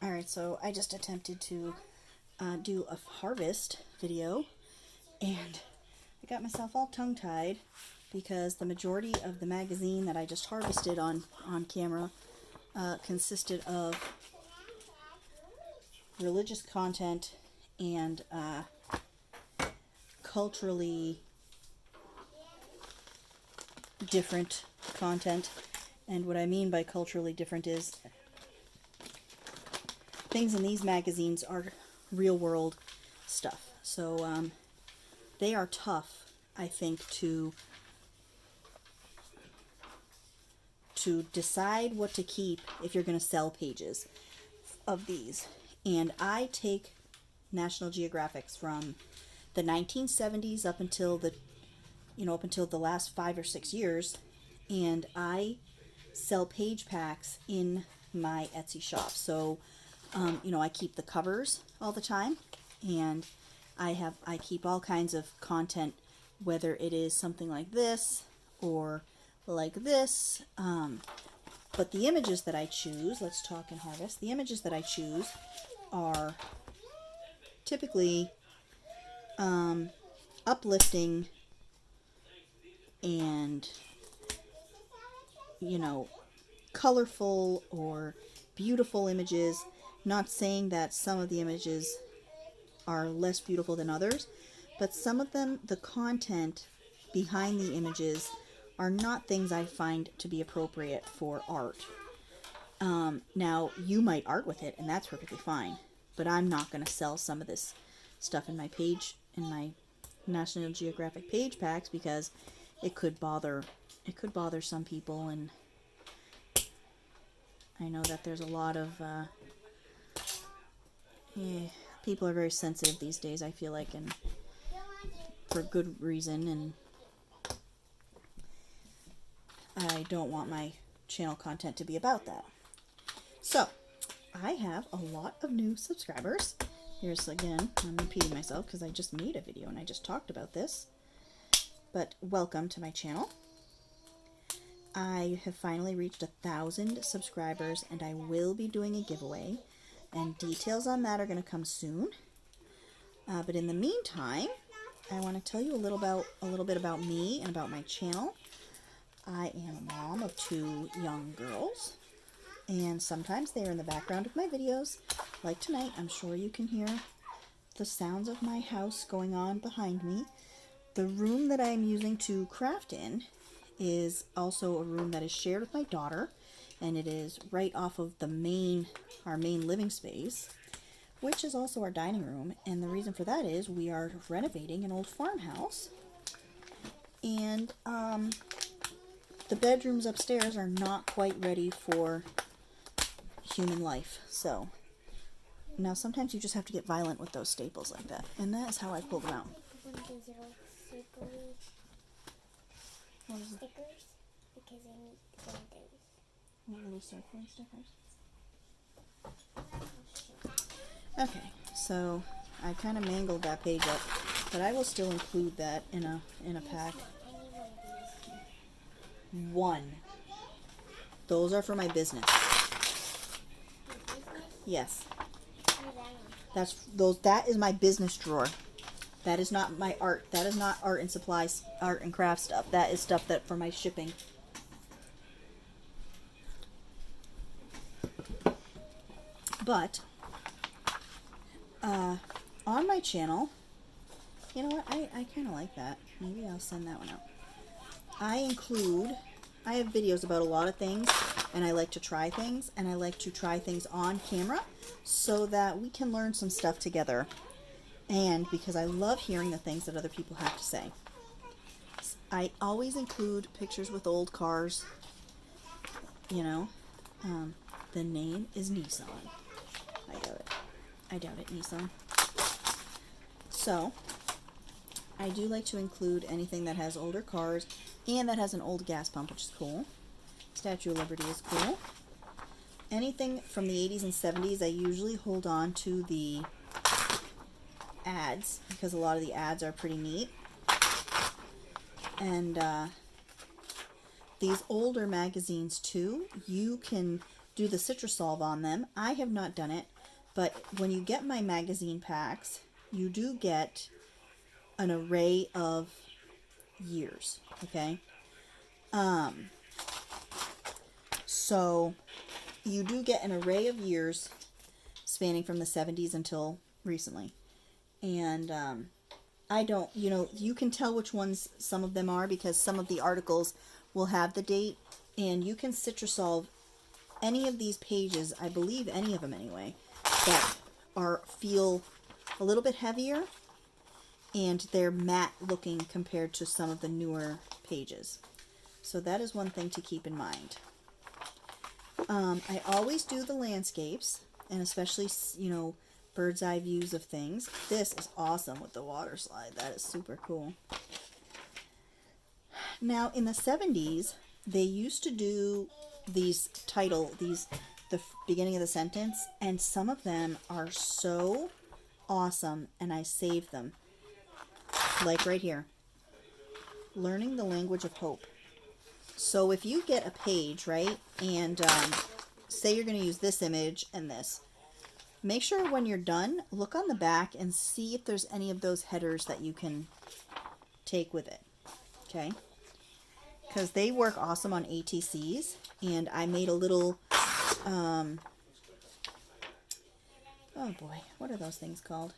Alright, so I just attempted to do a harvest video, and I got myself all tongue-tied because the majority of the magazine that I just harvested on camera consisted of religious content and culturally different content. And what I mean by culturally different is things in these magazines are real world stuff. So they are tough, I think, to decide what to keep if you're going to sell pages of these. And I take National Geographics from the 1970s up until the last 5 or 6 years, and I sell page packs in my Etsy shop. So I keep the covers all the time, and I keep all kinds of content, whether it is something like this or like this. But the images that I choose, let's talk and harvest. The images that I choose are typically uplifting and colorful or beautiful images. Not saying that some of the images are less beautiful than others, but some of them, the content behind the images are not things I find to be appropriate for art. Now, you might art with it, and that's perfectly fine, but I'm not going to sell some of this stuff in my National Geographic page packs, because it could bother some people, and I know that there's a lot of people are very sensitive these days, I feel like, and for good reason, and I don't want my channel content to be about that. So, I have a lot of new subscribers. Here's, again, I'm repeating myself because I just made a video and I just talked about this. But welcome to my channel. I have finally reached 1,000 subscribers, and I will be doing a giveaway, and details on that are going to come soon. But in the meantime, I want to tell you a little bit about me and about my channel. I am a mom of 2 young girls, and sometimes they are in the background of my videos. Like tonight, I'm sure you can hear the sounds of my house going on behind me. The room that I'm using to craft in is also a room that is shared with my daughter, and it is right off of our main living space, which is also our dining room. And the reason for that is we are renovating an old farmhouse, and the bedrooms upstairs are not quite ready for human life. So now sometimes you just have to get violent with those staples like that, and that is how I pull them out. Stickers, because I need band-aids. What little circling stickers? Okay, so I kind of mangled that page up, but I will still include that in a pack. One. Those are for my business. Yes. That is my business drawer. That is not my art. That is not art and supplies, art and craft stuff. That is stuff that for my shipping. But on my channel, you know what? I kind of like that. Maybe I'll send that one out. I have videos about a lot of things, and I like to try things, and I like to try things on camera so that we can learn some stuff together. And because I love hearing the things that other people have to say. I always include pictures with old cars. The name is Nissan. I doubt it, Nissan. So, I do like to include anything that has older cars and that has an old gas pump, which is cool. Statue of Liberty is cool. Anything from the 80s and 70s, I usually hold on to the ads, because a lot of the ads are pretty neat. And these older magazines too, you can do the Citrusolve on them. I have not done it, but when you get my magazine packs, you do get an array of years, okay? So you do get an array of years spanning from the 70s until recently. And I don't, you know, you can tell which ones some of them are because some of the articles will have the date, and you can Citrusolve any of these pages, I believe any of them anyway, that feel a little bit heavier and they're matte looking compared to some of the newer pages. So that is one thing to keep in mind. I always do the landscapes, and especially, you know, bird's eye views of things. This is awesome with the water slide. That is super cool. Now, in the 70s, they used to do the beginning of the sentence, and some of them are so awesome, and I saved them. Like right here. Learning the language of hope. So if you get a page, right, and say you're going to use this image and this, make sure when you're done, look on the back and see if there's any of those headers that you can take with it, okay? Because they work awesome on ATCs, and I made a little, oh boy, what are those things called?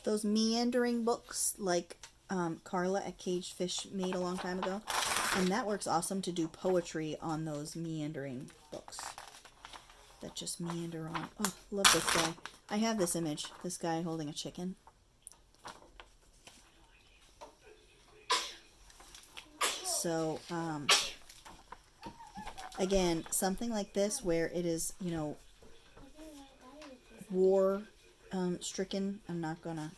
Those meandering books like Carla at Caged Fish made a long time ago. And that works awesome to do poetry on those meandering books that just meander on. Oh, love this guy. I have this image. This guy holding a chicken. So, again, something like this where it is, you know, war stricken. I'm not gonna.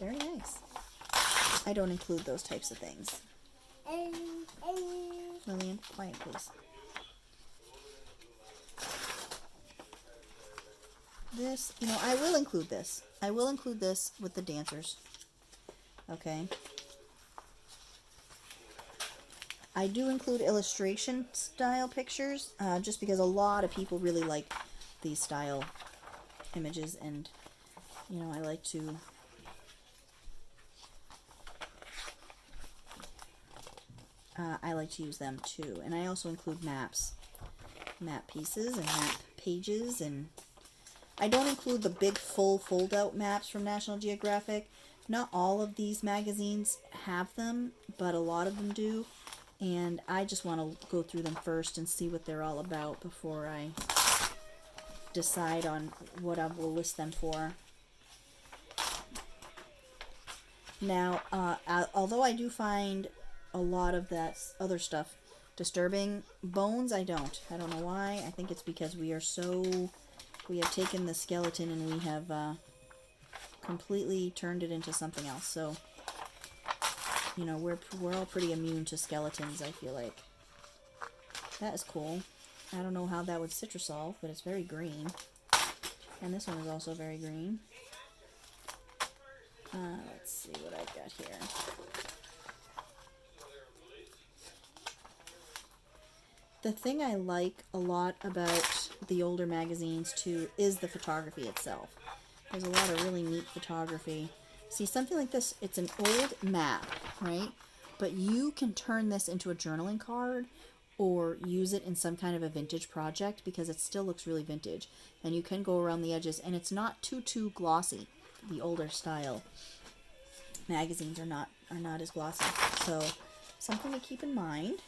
Very nice. I don't include those types of things. Lillian, quiet please. This, you know, I will include this. I will include this with the dancers. Okay. I do include illustration style pictures, just because a lot of people really like these style images, and, you know, I like to use them too. And I also include maps, map pieces and map pages, and I don't include the big full fold-out maps from National Geographic. Not all of these magazines have them, but a lot of them do, and I just want to go through them first and see what they're all about before I decide on what I will list them for. Now, although I do find a lot of that other stuff disturbing, bones I don't know why. I think it's because we have taken the skeleton and we have completely turned it into something else. So, you know, we're all pretty immune to skeletons, I feel like. That is cool. I don't know how that would Citrusolve, but it's very green. And this one is also very green. Let's see what I've got here. The thing I like a lot about the older magazines too is the photography itself. There's a lot of really neat photography. See, something like this, it's an old map, right? But you can turn this into a journaling card or use it in some kind of a vintage project because it still looks really vintage. And you can go around the edges, and it's not too glossy. The older style magazines are not as glossy. So, something to keep in mind.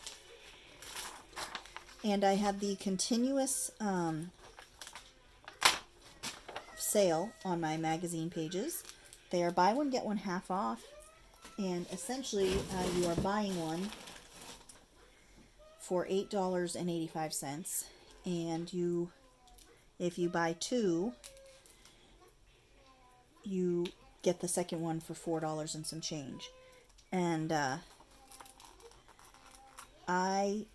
And I have the continuous sale on my magazine pages. They are buy one, get one half off. And essentially, you are buying one for $8.85. And if you buy two, you get the second one for $4 and some change. And I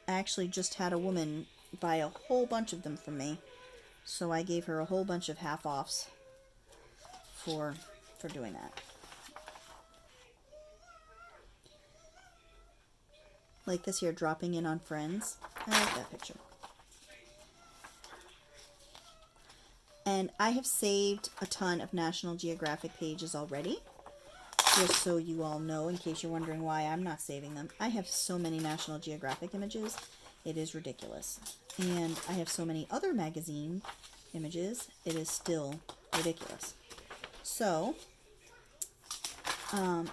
actually just had a woman buy a whole bunch of them from me, so I gave her a whole bunch of half-offs for doing that. Like this here, dropping in on friends. I like that picture. And I have saved a ton of National Geographic pages already. Just so you all know, in case you're wondering why I'm not saving them. I have so many National Geographic images, it is ridiculous. And I have so many other magazine images, it is still ridiculous. So,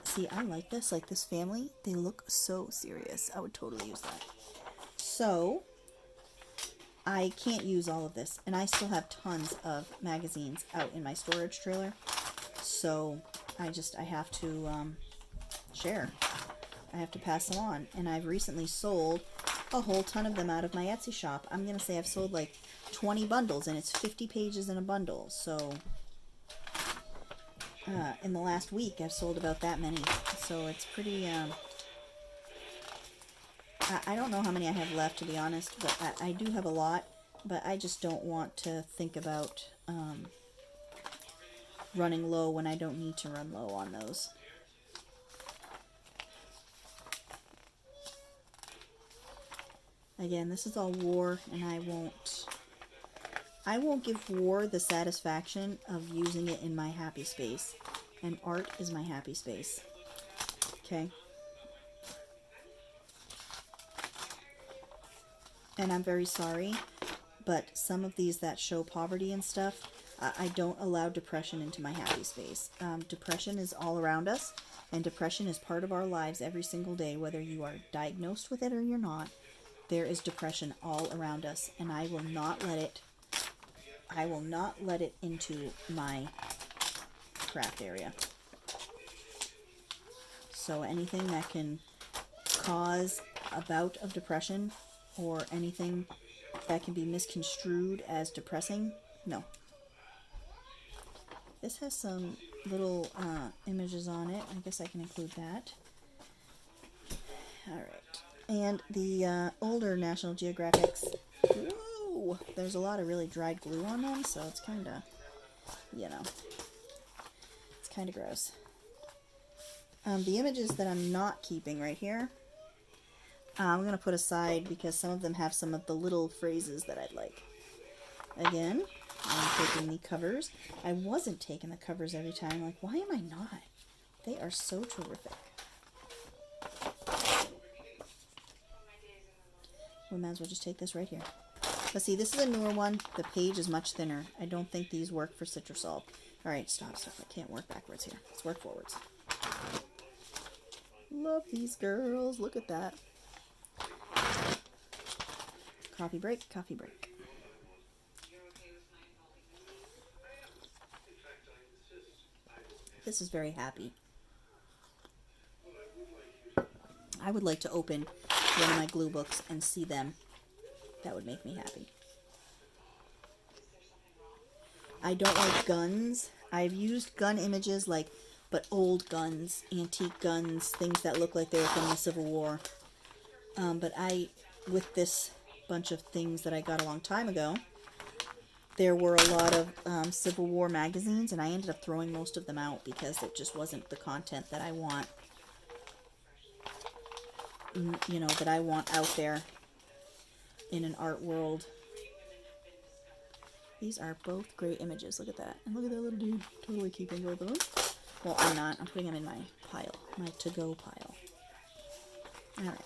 see, I like this family, they look so serious. I would totally use that. So, I can't use all of this, and I still have tons of magazines out in my storage trailer. So, I have to share. I have to pass them on. And I've recently sold a whole ton of them out of my Etsy shop. I'm going to say I've sold like 20 bundles, and it's 50 pages in a bundle. So, in the last week, I've sold about that many. So, it's pretty, I don't know how many I have left, to be honest, but I do have a lot. But I just don't want to think about running low when I don't need to run low on those. Again, this is all War, and I won't give War the satisfaction of using it in my happy space. And art is my happy space. Okay? And I'm very sorry, but some of these that show poverty and stuff, I don't allow depression into my happy space. Depression is all around us, and depression is part of our lives every single day, whether you are diagnosed with it or you're not. There is depression all around us, and I will not let it into my craft area. So anything that can cause a bout of depression or anything that can be misconstrued as depressing, no. This has some little images on it. I guess I can include that. Alright. And the older National Geographics, whoa, there's a lot of really dried glue on them, so it's kind of, it's kind of gross. The images that I'm not keeping right here, I'm going to put aside because some of them have some of the little phrases that I'd like. Again, I'm taking the covers. I wasn't taking the covers every time. Like, why am I not? They are so terrific. We might as well just take this right here. But see, this is a newer one. The page is much thinner. I don't think these work for Citrusol. Alright, stop. I can't work backwards here. Let's work forwards. Love these girls. Look at that. Coffee break, coffee break. This is very happy. I would like to open one of my glue books and see them. That would make me happy. I don't like guns. I've used gun images but old guns, antique guns, things that look like they were from the Civil War. But with this bunch of things that I got a long time ago, there were a lot of Civil War magazines, and I ended up throwing most of them out because it just wasn't the content that I want, that I want out there in an art world. These are both great images. Look at that. And look at that little dude. Totally keeping both of them. Well, I'm not. I'm putting them in my pile. My to-go pile. Alright.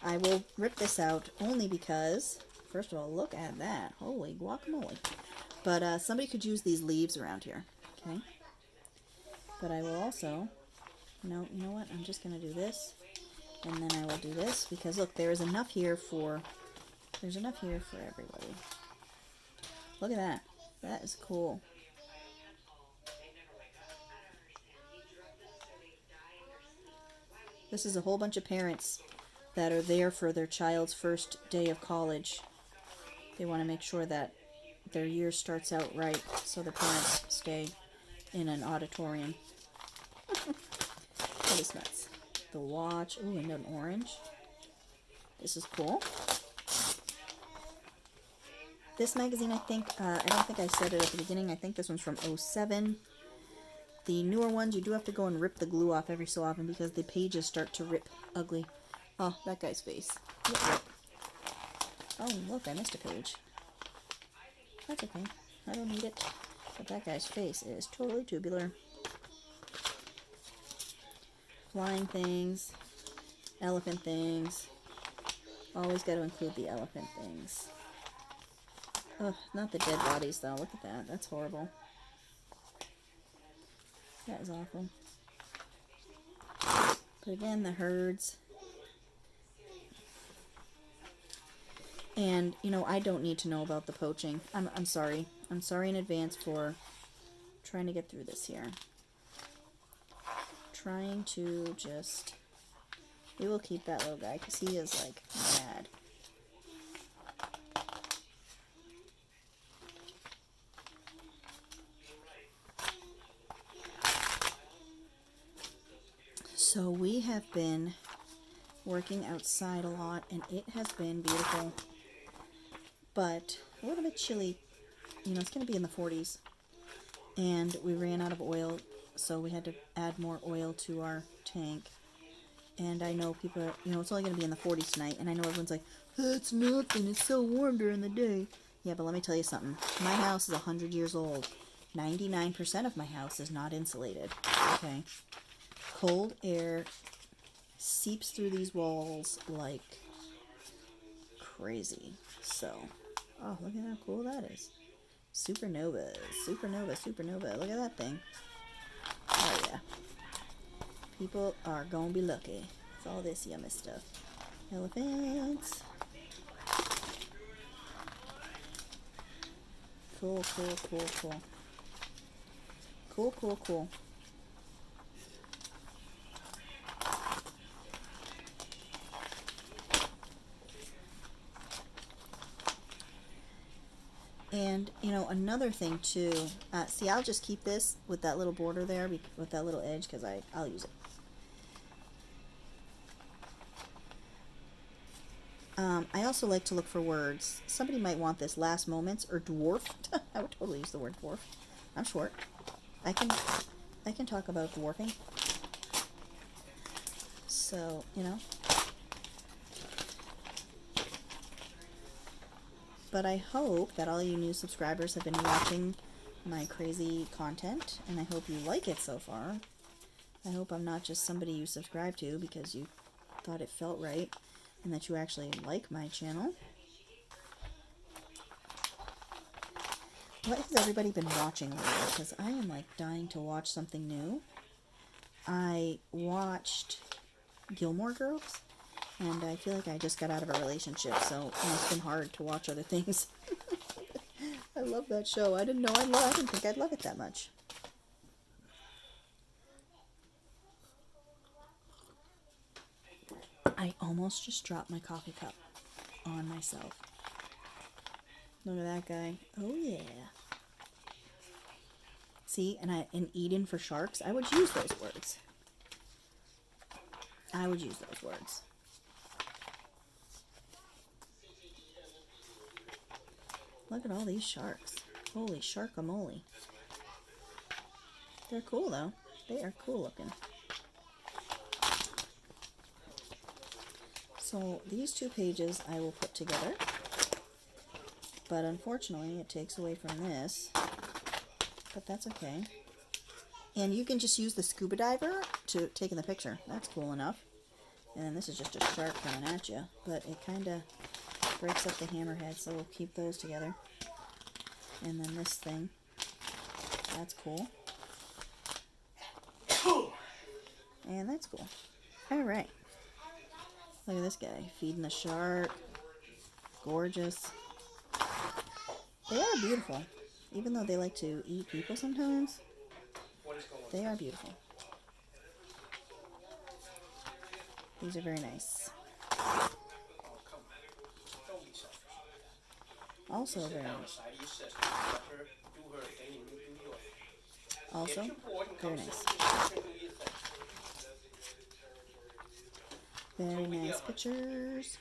I will rip this out only because, first of all, look at that. Holy guacamole. But somebody could use these leaves around here. Okay? But I will also, no, you know what? I'm just going to do this. And then I will do this because, look, there's enough here for everybody. Look at that. That is cool. This is a whole bunch of parents that are there for their child's first day of college. They want to make sure that their year starts out right so the parents stay in an auditorium. That is nuts. The watch. Ooh, and an orange. This is cool. This magazine, I think, I don't think I said it at the beginning. I think this one's from 07. The newer ones, you do have to go and rip the glue off every so often because the pages start to rip ugly. Oh, that guy's face. Yep. Oh, look, I missed a page. That's okay. I don't need it. But that guy's face is totally tubular. Flying things. Elephant things. Always got to include the elephant things. Ugh, not the dead bodies though. Look at that. That's horrible. That is awful. But again, the herds. And, you know, I don't need to know about the poaching. I'm sorry. I'm sorry in advance for trying to get through this here. Trying to just... We will keep that little guy because he is, like, mad. So we have been working outside a lot, and it has been beautiful, but a little bit chilly. You know, it's going to be in the 40s, and we ran out of oil, so we had to add more oil to our tank. And I know people are, you know, it's only going to be in the 40s tonight, and I know everyone's like, that's nothing, it's so warm during the day. Yeah, but let me tell you something. My house is 100 years old. 99% of my house is not insulated, okay? Cold air seeps through these walls like crazy. So, oh, look at how cool that is. Supernovas, supernova, supernova. Look at that thing. Oh, yeah. People are gonna be lucky with all this yummy stuff. Elephants. Cool, cool, cool, cool. Cool, cool, cool. And, you know, another thing, too, see, I'll just keep this with that little border there, with that little edge, because I'll use it. I also like to look for words. Somebody might want this last moments, or dwarfed. I would totally use the word dwarf. I'm short. I can talk about dwarfing. So, you know. But I hope that all you new subscribers have been watching my crazy content, and I hope you like it so far. I hope I'm not just somebody you subscribe to because you thought it felt right, and that you actually like my channel. What has everybody been watching lately? Because I am like dying to watch something new. I watched Gilmore Girls. And I feel like I just got out of a relationship, so you know, it's been hard to watch other things. I love that show. I didn't know I didn't think I'd love it that much. I almost just dropped my coffee cup on myself. Look at that guy. Oh yeah. See, and Eden for sharks, I would use those words. I would use those words. Look at all these sharks. Holy shark-a-moly. They're cool, though. They are cool looking. So, these two pages I will put together. But unfortunately, it takes away from this. But that's okay. And you can just use the scuba diver to take in the picture. That's cool enough. And then this is just a shark coming at you. But it kind of breaks up the hammerhead, so we'll keep those together. And then this thing, that's cool. And that's cool. Alright. Look at this guy, feeding the shark. Gorgeous. They are beautiful. Even though they like to eat people sometimes, they are beautiful. These are very nice. Also very nice. Also very nice. Very nice pictures.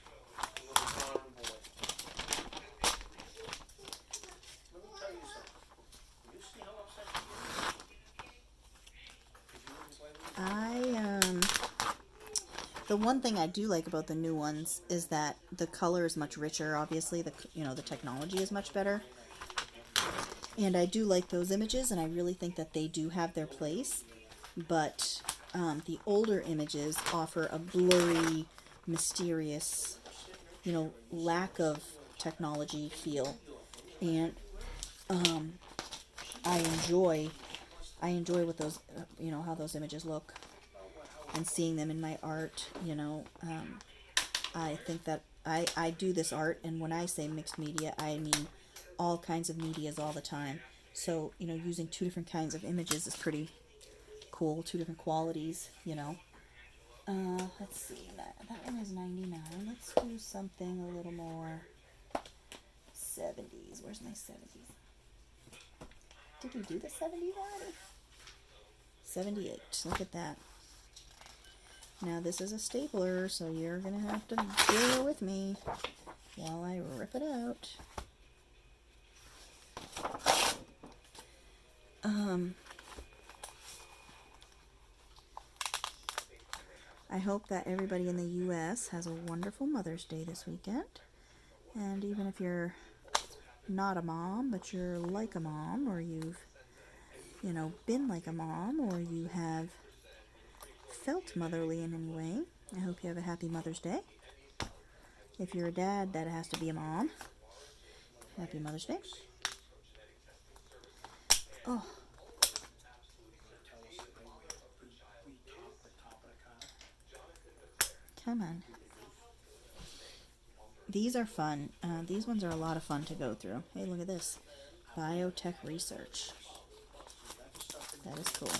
The one thing I do like about the new ones is that the color is much richer. Obviously, the technology is much better. And I do like those images, and I really think that they do have their place. But the older images offer a blurry, mysterious, lack of technology feel. And I enjoy what those, how those images look, and seeing them in my art. I think that I do this art, and when I say mixed media, I mean all kinds of medias all the time. So, using two different kinds of images is pretty cool, two different qualities, Let's see, that one is 99. Let's do something a little more 70s. Where's my 70s? Did we do the 70s already? 78. Look at that. Now this is a stapler, so you're going to have to bear with me while I rip it out. I hope that everybody in the U.S. has a wonderful Mother's Day this weekend. And even if you're not a mom, but you're like a mom, or you've, been like a mom, or you have felt motherly in any way, I hope you have a happy Mother's Day. If you're a dad, that has to be a mom. Happy Mother's Day. Oh. Come on. These are fun. These ones are a lot of fun to go through. Hey, look at this. Biotech research. That is cool.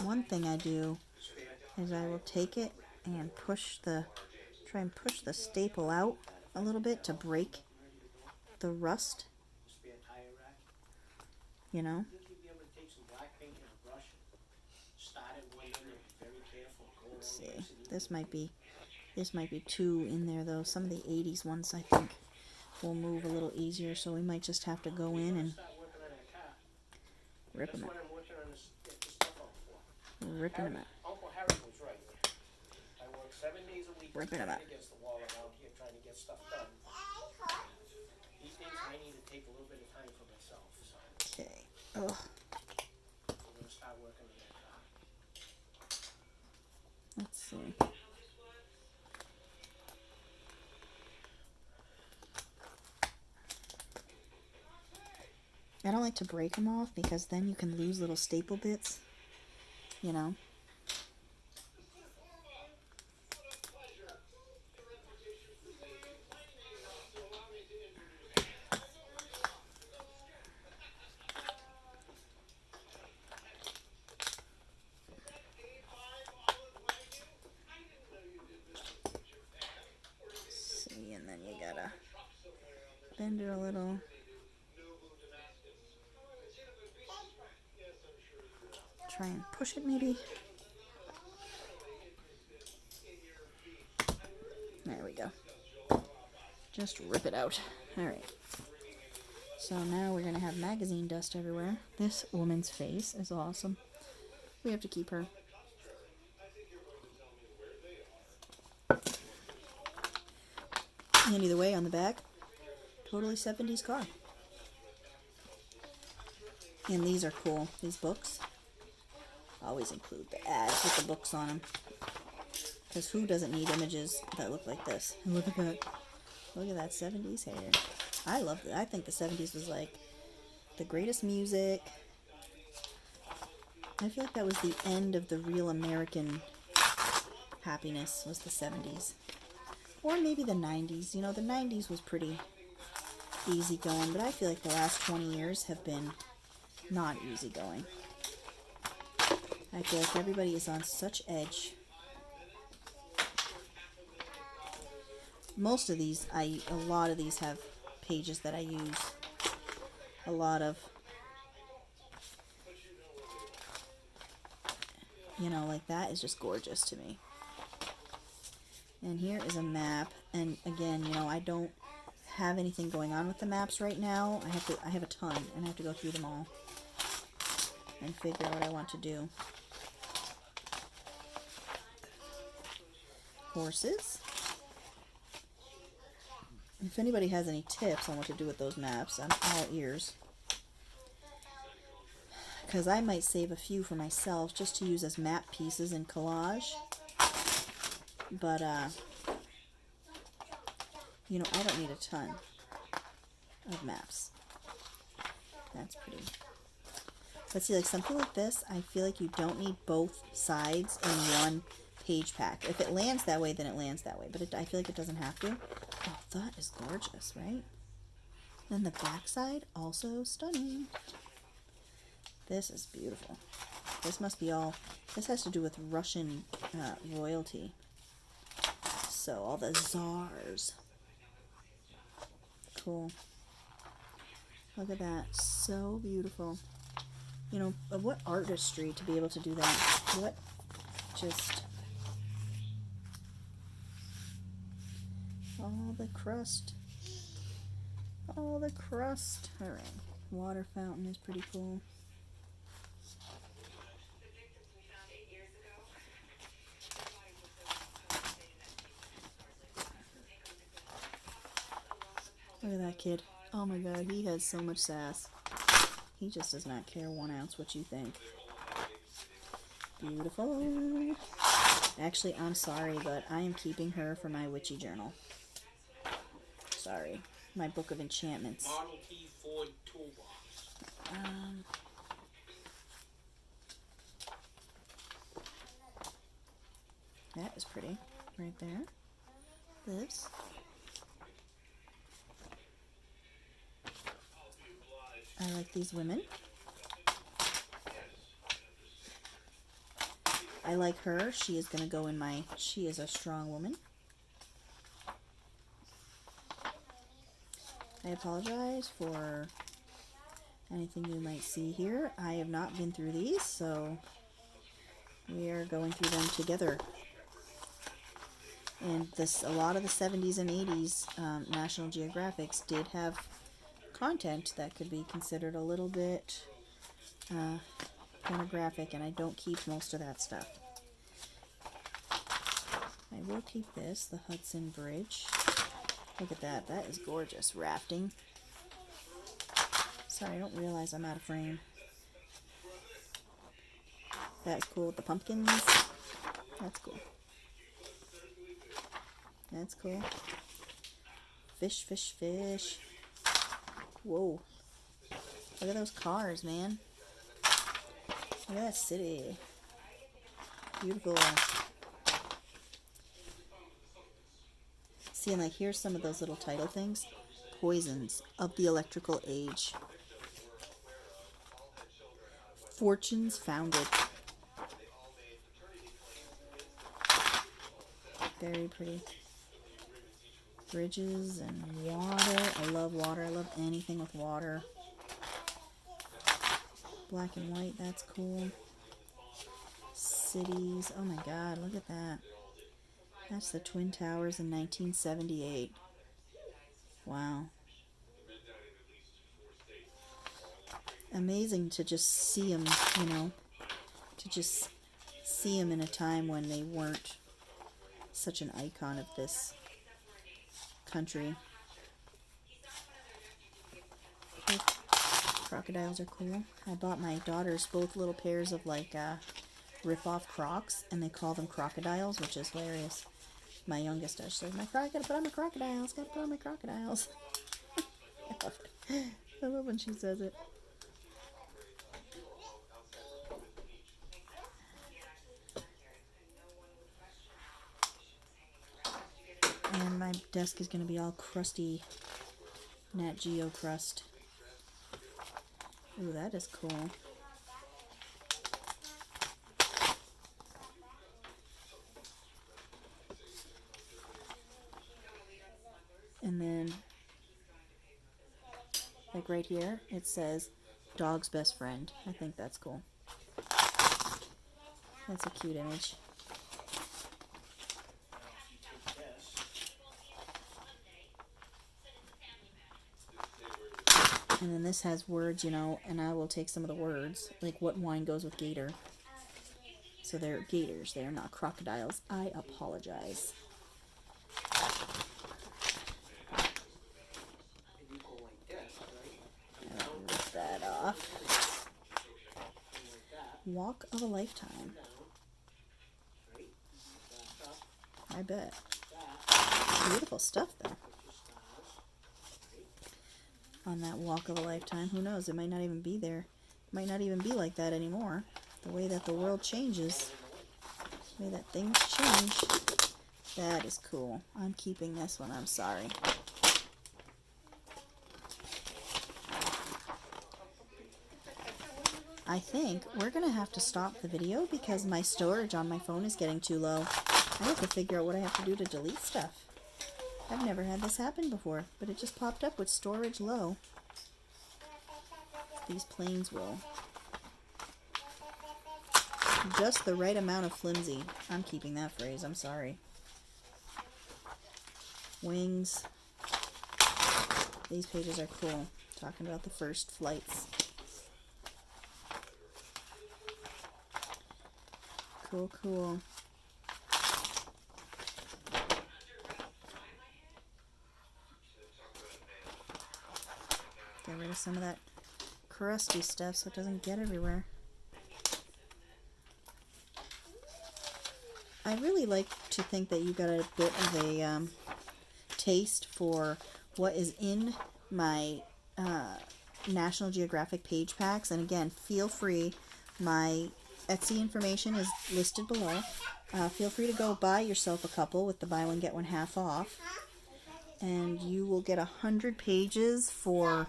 One thing I do is I will take it and try and push the staple out a little bit to break the rust. Let's see. This might be too in there though. Some of the 80s ones I think will move a little easier, so we might just have to go in and rip them out. Ripping them out. Uncle Harry was right. I work 7 days a week Ripping them out. against the wall around here trying to get stuff done. These days I need to take a little bit of time for myself. So Okay. Oh. I'm going to start working on that. Let's see. I don't like to break them off because then you can lose little staple bits. See, and then you gotta bend it a little. Try and push it maybe. There we go. Just rip it out. Alright. So now we're going to have magazine dust everywhere. This woman's face is awesome. We have to keep her. And either way, on the back, totally 70s car. And these are cool. These books. Always include the ads with the books on them. Because who doesn't need images that look like this? Look at that. Look at that 70s hair. I love it. I think the 70s was like the greatest music. I feel like that was the end of the real American happiness, was the 70s. Or maybe the 90s. The 90s was pretty easygoing, but I feel like the last 20 years have been not easygoing. I feel like everybody is on such edge. Most of these, a lot of these have pages that I use. A lot of, like that is just gorgeous to me. And here is a map, and again, I don't have anything going on with the maps right now. I have a ton, and I have to go through them all. and figure out what I want to do. Horses. If anybody has any tips on what to do with those maps, I'm all ears. Because I might save a few for myself just to use as map pieces in collage. But, you know, I don't need a ton of maps. That's pretty. But see, like something like this, I feel like you don't need both sides in one page pack. If it lands that way, then it lands that way. But I feel like it doesn't have to. Oh, that is gorgeous, right? And the back side, also stunning. This is beautiful. This must be all, this has to do with Russian royalty. So, all the czars. Cool. Look at that. So beautiful. You know, what artistry to be able to do that. What just... all the crust. All the crust. Alright. Water fountain is pretty cool. Look at that kid. Oh my god, he has so much sass. He just does not care 1 ounce what you think. Beautiful. Actually, I'm sorry, but I am keeping her for my witchy journal. Sorry. My book of enchantments. Model T Ford toolbox. That is pretty. Right there. This. I like these women. I like her. She is going to go in my... She is a strong woman. I apologize for anything you might see here. I have not been through these, so we are going through them together. And this, a lot of the 70s and 80s National Geographics did have content that could be considered a little bit pornographic, and I don't keep most of that stuff. I will keep this, the Hudson Bridge. Look at that. That is gorgeous. Rafting. Sorry, I don't realize I'm out of frame. That's cool with the pumpkins. That's cool. That's cool. Fish, fish, fish. Whoa. Look at those cars, man. Look at that city. Beautiful. See, and like here's some of those little title things. Poisons of the Electrical Age. Fortunes Founded. Very pretty. Bridges and water. I love water. I love anything with water. Black and white, that's cool. Cities. Oh my god, look at that. That's the Twin Towers in 1978. Wow. Amazing to just see them, you know. To just see them in a time when they weren't such an icon of this country. Crocodiles are cool. I bought my daughters both little pairs of like rip-off Crocs, and they call them crocodiles, which is hilarious. My youngest does. She's like, I gotta put on my crocodiles. Gotta put on my crocodiles. I love when she says it. And my desk is gonna be all crusty Nat Geo crust. Ooh, that is cool. And then, like right here, it says dog's best friend. I think that's cool. That's a cute image. And then this has words, you know, and I will take some of the words, like what wine goes with gator. So they're gators, they're not crocodiles. I apologize. And you go like this, right? I'll rip that off. And like that, Walk of a lifetime. down, right? Back up, I bet. that, Beautiful stuff there. put your stars, right? On that walk of a lifetime. Who knows? It might not even be there. It might not even be like that anymore. The way that the world changes. The way that things change. That is cool. I'm keeping this one. I'm sorry. I think we're going to have to stop the video because my storage on my phone is getting too low. I have to figure out what I have to do to delete stuff. I've never had this happen before, but it just popped up with storage low. These planes will. Just the right amount of flimsy. I'm keeping that phrase, I'm sorry. Wings. These pages are cool. Talking about the first flights. Cool, cool. Get rid of some of that crusty stuff so it doesn't get everywhere. I really like to think that you got a bit of a taste for what is in my National Geographic page packs. And again, feel free. My Etsy information is listed below. Feel free to go buy yourself a couple with the buy one get one half off. And you will get 100 pages for,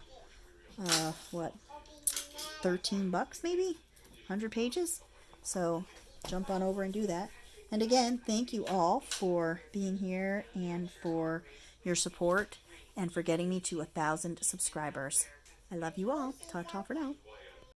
what, 13 bucks maybe? 100 pages? So jump on over and do that. And again, thank you all for being here and for your support and for getting me to 1,000 subscribers. I love you all. Ta-ta for now.